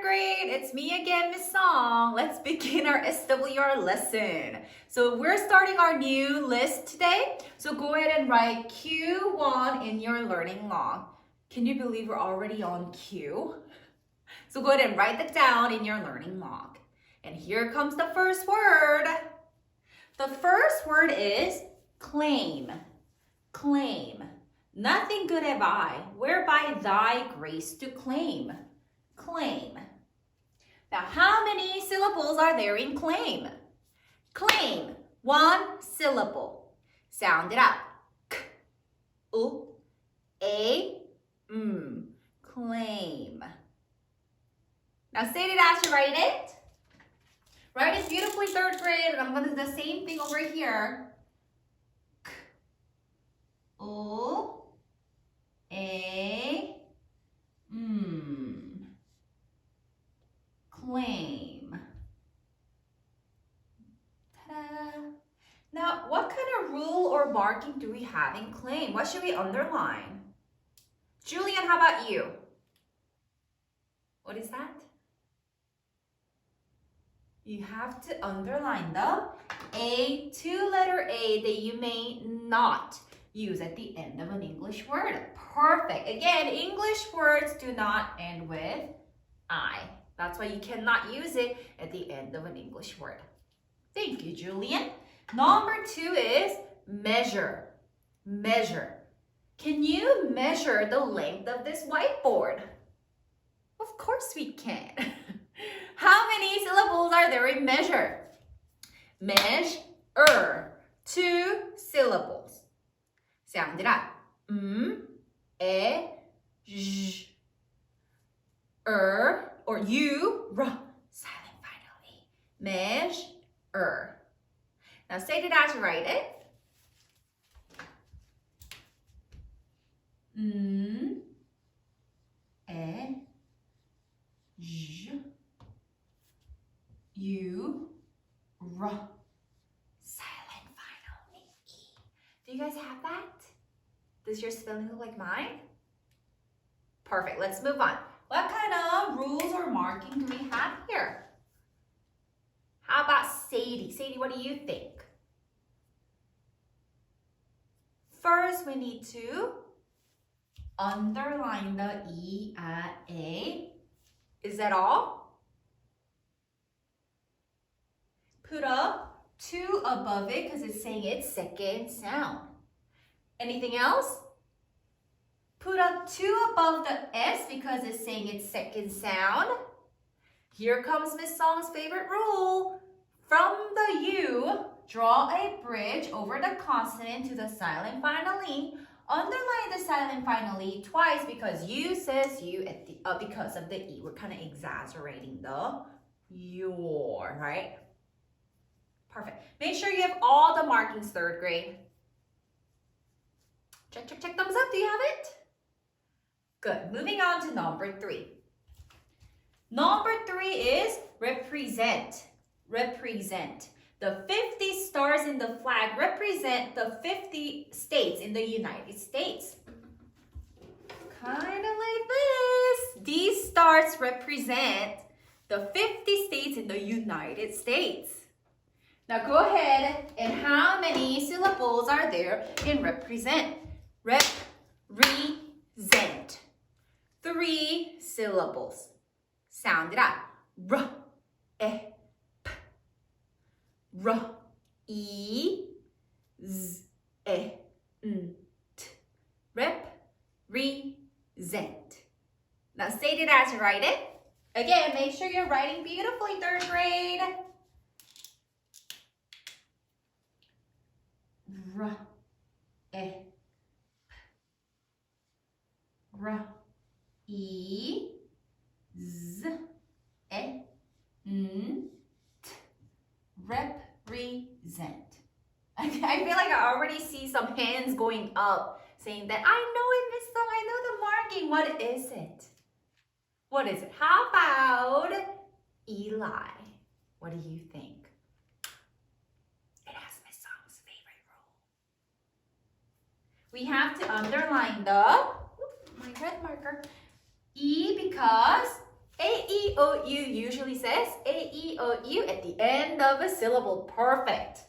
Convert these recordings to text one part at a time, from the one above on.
third grade. It's me again, Miss Song. Let's begin our SWR lesson. So we're starting our new list today. So go ahead and write Q1 in your learning log. Can you believe we're already on Q? So go ahead and write that down in your learning log. And here comes the first word. The first word is claim. Claim. Nothing good have I, whereby thy grace to claim. Claim. Now, how many syllables are there in claim? Claim. One syllable. Sound it out. K, U, A, M. Claim. Now, say it as you write it. Write it beautifully, third grade. And I'm going to do the same thing over here. K, U, A, M. Claim. Ta-da. Now, what kind of rule or marking do we have in claim? What should we underline? Julian, how about you? What is that? You have to underline the A, two-letter A that you may not use at the end of an English word. Perfect. Again, English words do not end with I. That's why you cannot use it at the end of an English word. Thank you, Julian. Number 2 is measure. Measure. Can you measure the length of this whiteboard? Of course we can. How many syllables are there in measure? Measure. 2 syllables. Sound it out. J, or you, silent finally. Measure. Now say it as you write it. J, you, silent final E. Do you guys have that? Does your spelling look like mine? Perfect. Let's move on. What kind of rules or marking do we have here? How about Sadie? Sadie, what do you think? First, we need to underline the E at A. Is that all? Put a 2 above it because it's saying it's second sound. Anything else? Put a 2 above the S because it's saying it's second sound. Here comes Miss Song's favorite rule. From the U, draw a bridge over the consonant to the silent final E. Underline the silent final E twice because U says you at the because of the E. We're kind of exaggerating the your, right? Perfect. Make sure you have all the markings, third grade. Check, check, check, thumbs up. Do you have it? Good. Moving on to number 3. Number 3 is represent. Represent. The 50 stars in the flag represent the 50 states in the United States. Kind of like this. These stars represent the 50 states in the United States. Now go ahead and how many syllables are there in represent? Represent. 3 syllables. Sound it out. R, E, P. R, E, Z, E, N, T. Represent. Now say it as you write it. Again, make sure you're writing beautifully, third grade. R, E, R, E, Z, E, N, T. Represent. I feel like I already see some hands going up saying that I know it, Miss Song. I know the marking. What is it? What is it? How about Eli? What do you think? It has Miss Song's favorite rule. We have to underline the my red marker E because A, E, O, U usually says A-E-O-U at the end of a syllable. Perfect.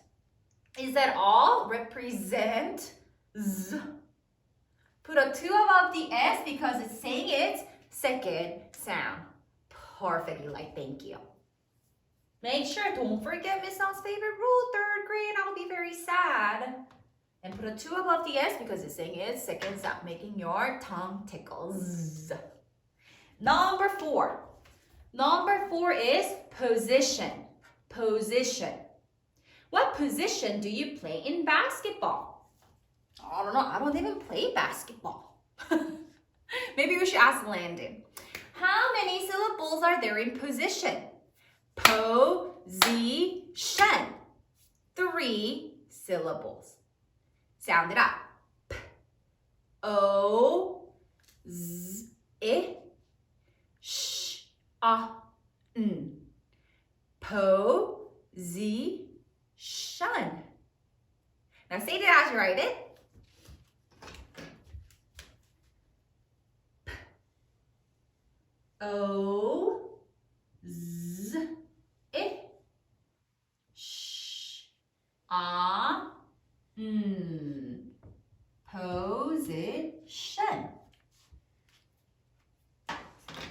Is that all? Represent Z. Put a 2 above the S because it's saying its second sound. Perfectly, like thank you. Make sure, don't forget Miss Song's favorite rule, 3rd grade, I'll be very sad. And put a 2 above the S because it's saying its second sound, making your tongue tickle. Z. Number 4. Number 4 is position. Position. What position do you play in basketball? I don't know. I don't even play basketball. Maybe we should ask Landon. How many syllables are there in position? Po-zi-shen. 3 syllables. Sound it out. P. O. Z. I. Sh. A. N. Po-zi-shen. Now say it as you write it. P. O. Z. I. Sh. A. N. Position.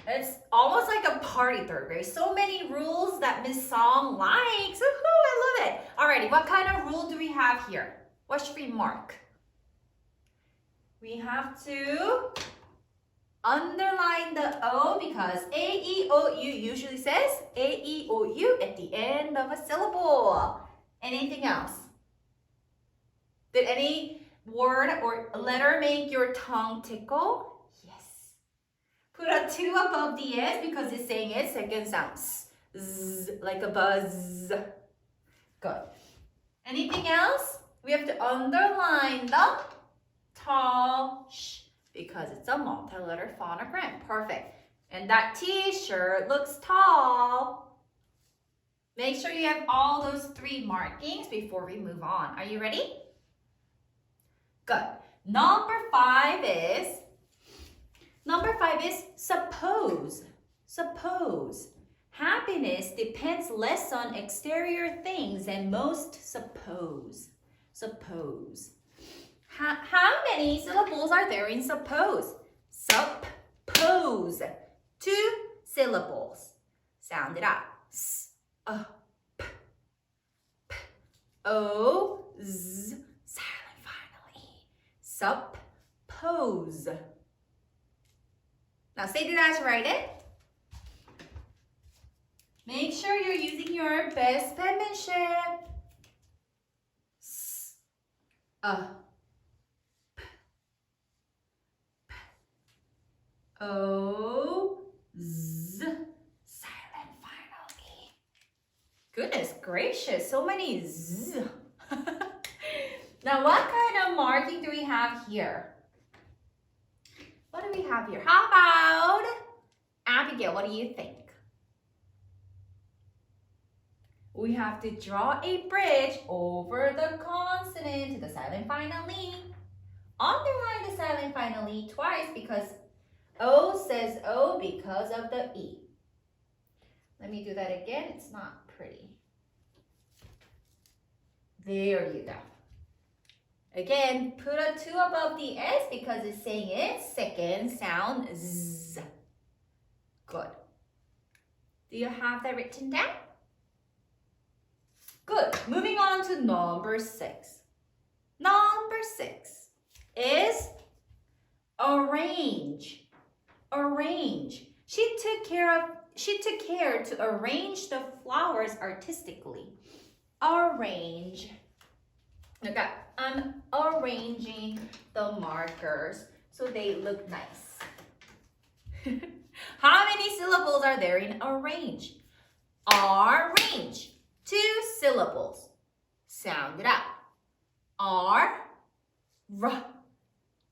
It's almost like a party 3rd grade. So many rules that Miss Song likes. Woohoo, I love it. Alrighty, what kind of rule do we have here? What should we mark? We have to underline the O because A-E-O-U usually says A-E-O-U at the end of a syllable. Anything else? Did any word or letter make your tongue tickle? Yes. Put a 2 above the S because it's saying its second sound. Z, like a buzz. Good. Anything else? We have to underline the tall sh because it's a multi-letter phonogram. Perfect. And that t-shirt looks tall. Make sure you have all those 3 markings before we move on. Are you ready? Good. Number 5 is suppose. Suppose. Happiness depends less on exterior things than most suppose. Suppose. How many syllables are there in suppose? Suppose. 2 syllables. Sound it out. S, p, p, o, z. Silent final E. Suppose. Now say it as you write it. Make sure you're using your best penmanship. S, p, p, o, z. Silent final E. Goodness gracious, so many z. Now, what kind of marking do we have here? What do we have here? How about Abigail? What do you think? We have to draw a bridge over the consonant to the silent final E. Underline the silent final E twice because O says O because of the E. Let me do that again. It's not pretty. There you go. Again, put a 2 above the S because it's saying its second sound Z. Good. Do you have that written down? Good. Moving on to number 6. Number 6 is arrange. Arrange. She took care to arrange the flowers artistically. Arrange. Okay, I'm arranging the markers so they look nice. How many syllables are there in arrange? Arrange. 2 syllables. Sound it out. R, R,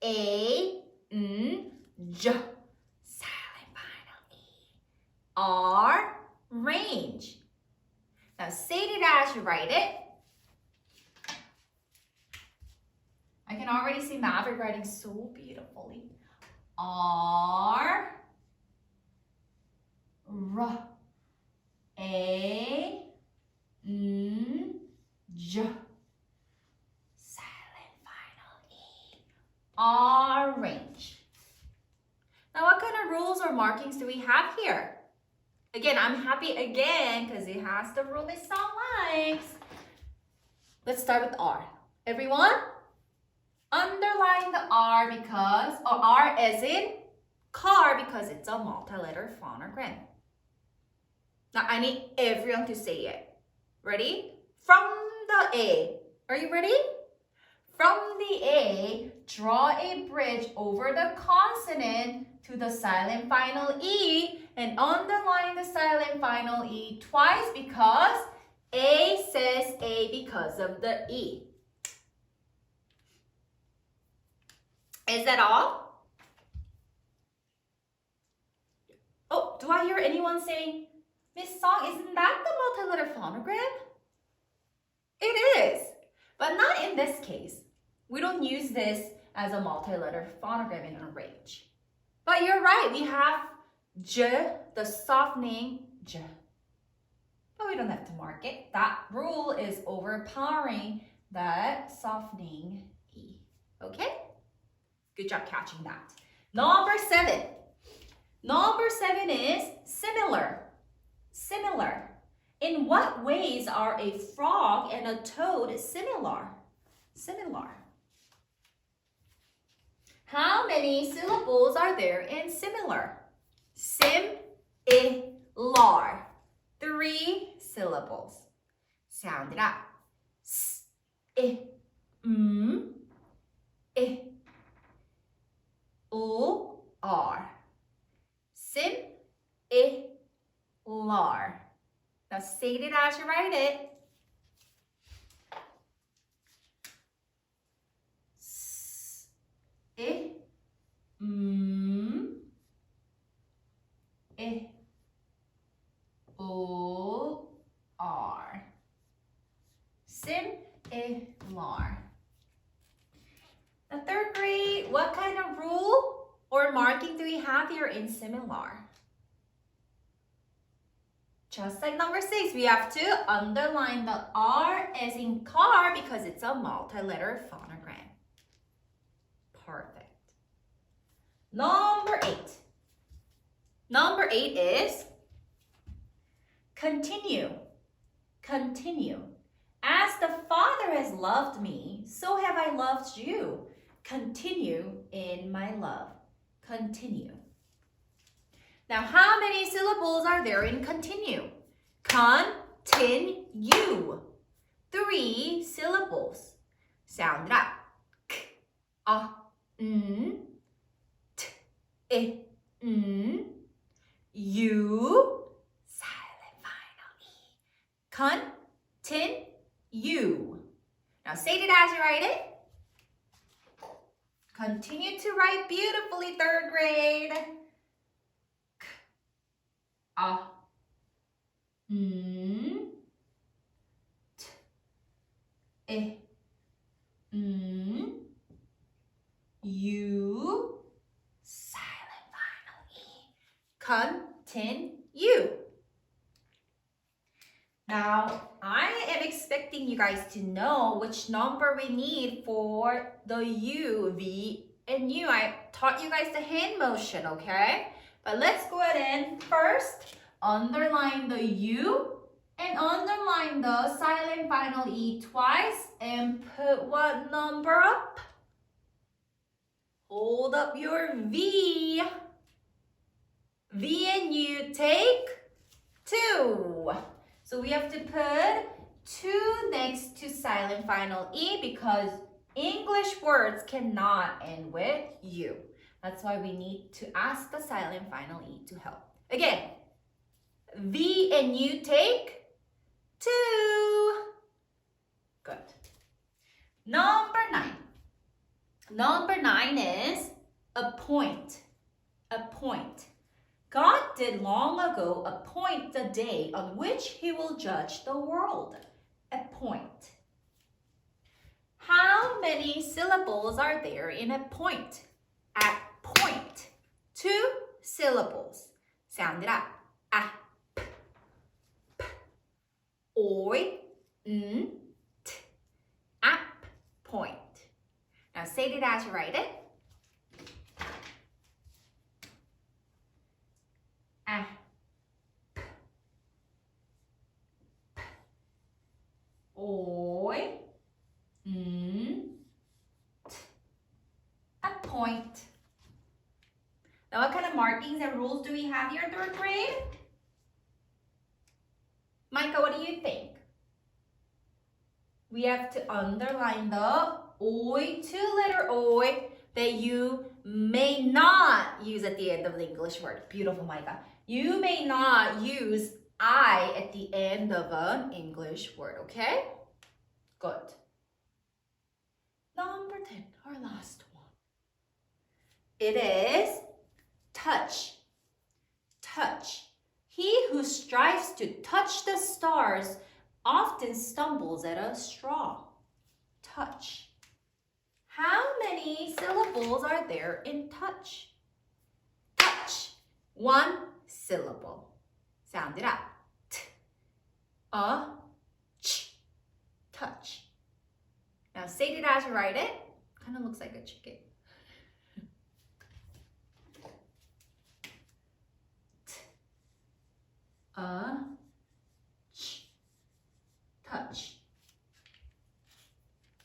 A, N, J. Silent final E. Arrange. Now say it as you write it. I can already see Maverick writing so beautifully. R, A, N, J. Silent final E. Orange. Now, what kind of rules or markings do we have here? Again, I'm happy again because it has the rule Miss Song likes. Let's start with R. Everyone, underline the R because, or R as in car because it's a multi-letter phonogram. Now, I need everyone to say it. Ready? From the A. Are you ready? From the A, draw a bridge over the consonant to the silent final E and underline the silent final E twice because A says A because of the E. Is that all? Oh, do I hear anyone saying, Miss Song, isn't that the multi-letter phonogram? It is, but not in this case. We don't use this as a multi-letter phonogram in a range. But you're right, we have J, the softening J. But we don't have to mark it. That rule is overpowering that softening E. Okay? Good job catching that. Number 7. Number 7 is similar. Similar. In what ways are a frog and a toad similar? Similar. How many syllables are there in similar? Sim-I-lar. 3 syllables. Sound it out. S-I-M-I-L-R. Sim-I-lar. Now say it as you write it. S-I-M-I-L-R. Sim-I-lar. Now, 3rd grade, what kind of rule or marking do we have here in similar? Just like number 6, we have to underline the R as in car because it's a multi-letter phonogram. Perfect. Number 8. Number 8 is continue. Continue. As the Father has loved me, so have I loved you. Continue in my love. Continue. Now, how many syllables are there in continue? Continue. 3 syllables. Sound it out. K-A-N. T-I-N. You. Silent final E. Continue. Now say it as you write it. Continue to write beautifully, 3rd grade. K-A-N. T-I-N. You. Silent final E. Continue. Now, I am expecting you guys to know which number we need for the U, V, and U. I taught you guys the hand motion, okay? But let's go ahead and first underline the U and underline the silent final E twice and put what number up? Hold up your V. V and U take 2. So we have to put 2 next to silent final E because English words cannot end with U. That's why we need to ask the silent final E to help. Again, V and U take 2. Good. Number 9. Number 9 is appoint. Appoint. God did long ago appoint the day on which he will judge the world. Appoint. How many syllables are there in appoint? Appoint. 2 syllables. Sound it out. Ap. it as you write it. Ah. Oi. A point. Now, what kind of markings and rules do we have here in 3rd grade? Micah, what do you think? We have to underline the oi, 2-letter oi, that you may not use at the end of the English word. Beautiful, Micah. You may not use I at the end of an English word, okay? Good. Number 10, our last one. It is touch. Touch. He who strives to touch the stars often stumbles at a straw. Touch. How many syllables are there in touch? Touch. 1 syllable. Sound it out. T, ch. Touch. Now say it as you write it. Kind of looks like a chicken. Ch. Touch.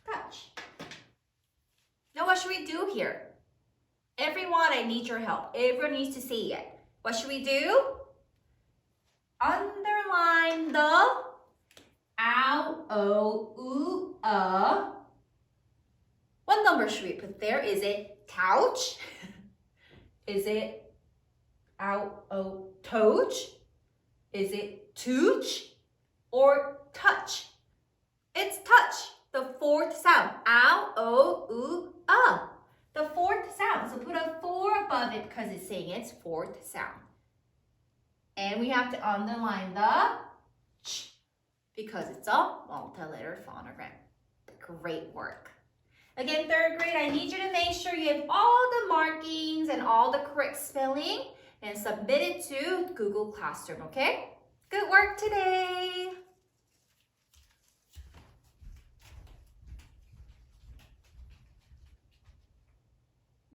Touch. Now what should we do here? Everyone, I need your help. Everyone needs to see it. What should we do? Underline the ow, o, oo, What number should we put there? Is it couch? Is it ow, o, touch? Is it tooch? Or touch? It's touch, the 4th sound. Ow, o, oo, The 4th sound. So put a 4 above it because it's saying it's 4th sound. And we have to underline the ch because it's a multi-letter phonogram. Great work. Again, 3rd grade, I need you to make sure you have all the markings and all the correct spelling and submit it to Google Classroom, okay? Good work today.